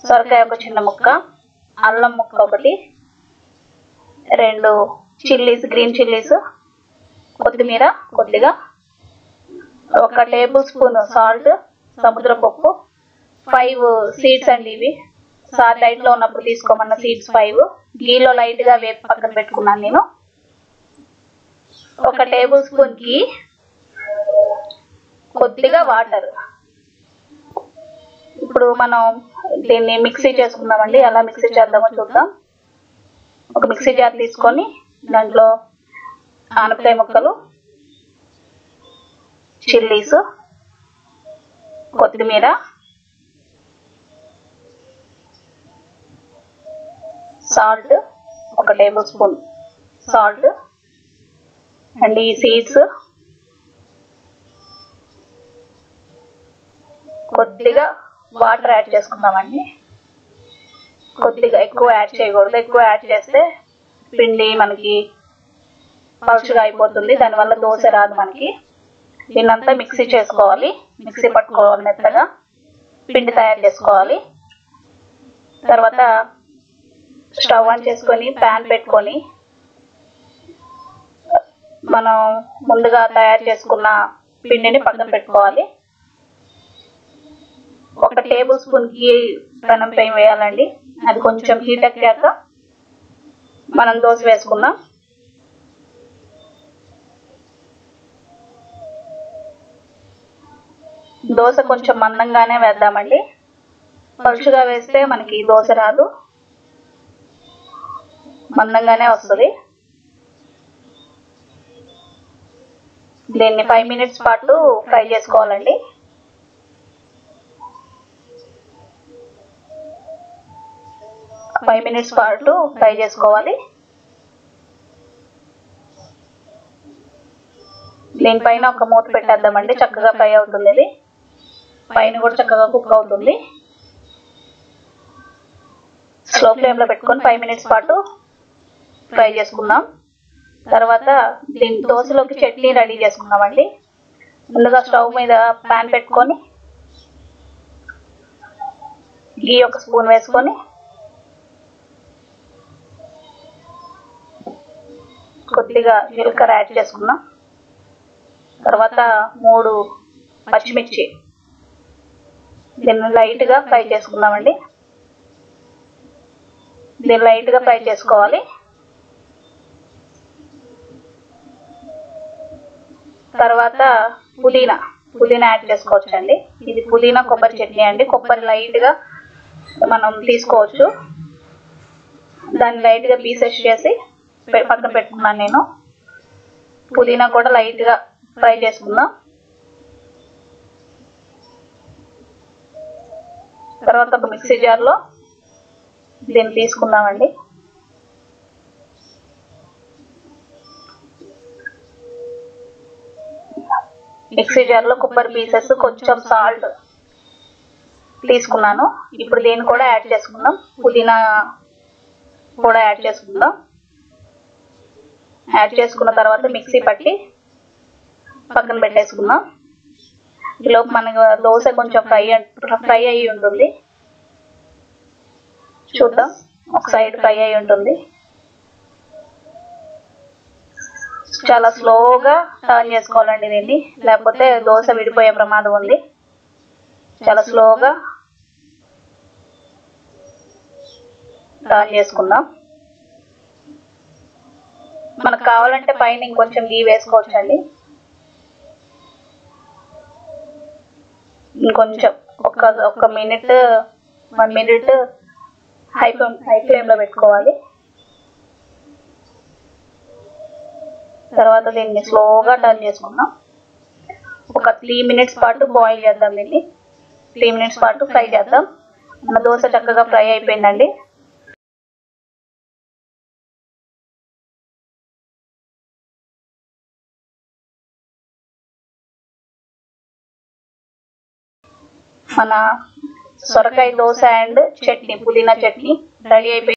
సొరకాయ ఒక చిన్న ముక్క, అల్లం ముక్క ఒకటి, 2 చిల్లీస్ గ్రీన్ చిల్లీస్, కొత్తిమీర కొద్దిగా, 1 టేబుల్ స్పూన్ సాల్ట్, సముద్ర పప్పు, 5 సీడ్స్ అండి. ఇవి సార్ డైట్ లో ఉన్నప్పుడు తీసుకోమన్న సీడ్స్ 5 గీలో లైట్ గా వేపి పక్కన పెట్టుకున్నాను నేను. 1 టేబుల్ స్పూన్ గీ, కొద్దిగా వాటర్. ఇప్పుడు మనం దీన్ని మిక్సీ చేసుకుందామండి. ఎలా మిక్సీ చేద్దామో చూద్దాం. ఒక మిక్సీ జార్ తీసుకొని దాంట్లో ఆనపకాయ ముక్కలు, చిల్లీస్, కొత్తిమీర, salt, 1 table spoon salt and ఈ సీడ్స్, కొద్దిగా వాటర్ యాడ్ చేసుకుందామండి. కొద్దిగా ఎక్కువ యాడ్ చేయకూడదు. ఎక్కువ యాడ్ చేస్తే పిండి మనకి పలుచగా అయిపోతుంది, దానివల్ల దోశ రాదు మనకి. దీన్నంతా మిక్సీ చేసుకోవాలి, మిక్సీ పట్టుకోవాలి, మెత్తగా పిండి తయారు చేసుకోవాలి. తర్వాత స్టవ్ ఆన్ చేసుకొని ప్యాన్ పెట్టుకొని మనం ముందుగా తయారు చేసుకున్న పిండిని పక్కన పెట్టుకోవాలి. 1 టేబుల్ స్పూన్ గీ పెనం పైన వేయాలండి. అది కొంచెం హీట్ ఎక్కాక మనం దోశ వేసుకుందాం. దోశ కొంచెం మందంగానే వేద్దామండి. పలుచగా వేస్తే మనకి దోశ రాదు, మందంగానే వస్తుంది. దీన్ని 5 మినిట్స్ పాటు ఫ్రై చేసుకోవాలండి. ఫ్రై చేసుకోవాలి. దీనిపైన ఒక మూత పెట్టేద్దామండి. చక్కగా ఫ్రై అవుతుంది. ఇది పైన కూడా చక్కగా కుక్ అవుతుంది. స్లో ఫ్లేమ్ లో పెట్టుకొని 5 మినిట్స్ పాటు ఫ్రై చేసుకుందాం. తర్వాత దీని దోశలోకి చట్నీ రెడీ చేసుకుందామండి. ముందుగా స్టవ్ మీద ప్యాన్ పెట్టుకొని గీ 1 స్పూన్ వేసుకొని కొద్దిగా జీలకర్ర యాడ్ చేసుకుందాం. తర్వాత 3 పచ్చిమిర్చి, దీన్ని లైట్ గా ఫ్రై చేసుకుందామండి. దీన్ని లైట్ గా ఫ్రై చేసుకోవాలి. తర్వాత పుదీనా యాడ్ చేసుకోవచ్చండి. ఇది పుదీనా కొబ్బరి చట్నీ అండి. కొబ్బరి లైట్ గా మనం తీసుకోవచ్చు. దాన్ని లైట్ గా పీసెస్ చేసి పక్కన పెట్టుకున్నాను నేను. పుదీనా కూడా లైట్ గా ఫ్రై చేసుకుందాం. తర్వాత ఒక మిక్సీ జార్ లో దీన్ని తీసుకుందామండి. మిక్సీ జార్ లో కొబ్బరి పీసెస్, కొంచెం సాల్ట్ తీసుకున్నాను. ఇప్పుడు దీన్ని కూడా యాడ్ చేసుకుందాం. పుదీనా కూడా యాడ్ చేసుకుందాం. యాడ్ చేసుకున్న తర్వాత మిక్సీ పట్టి పక్కన పెట్టేసుకుందాం. ఈలోపు మనకు దోశ కొంచెం ఫ్రై అయ్యి ఉంటుంది. చూద్దాం. ఒక సైడ్ ఫ్రై అయ్యి ఉంటుంది. చాలా స్లోగా టర్న్ చేసుకోవాలండి దీన్ని, లేకపోతే దోశ విడిపోయే ప్రమాదం ఉంది. చాలా స్లోగా టర్న్ చేసుకుందాం. మనకు కావాలంటే పైన ఇంకొంచెం గీ వేసుకోవచ్చండి. ఇంకొంచెం ఒక మినిట్ 1 మినిట్ హై ఫ్లేమ్ లో పెట్టుకోవాలి. తర్వాత దీన్ని స్లోగా టర్న్ చేసుకుందాం. ఒక 3 మినిట్స్ పాటు బాయిల్ చేద్దాం. దీన్ని 3 మినిట్స్ పాటు ఫ్రై చేద్దాం. మన దోశ చక్కగా ఫ్రై అయిపోయిందండి. మన సొరకాయ దోశ అండ్ చట్నీ, పుదీనా చట్నీ రెడీ అయిపోయింది.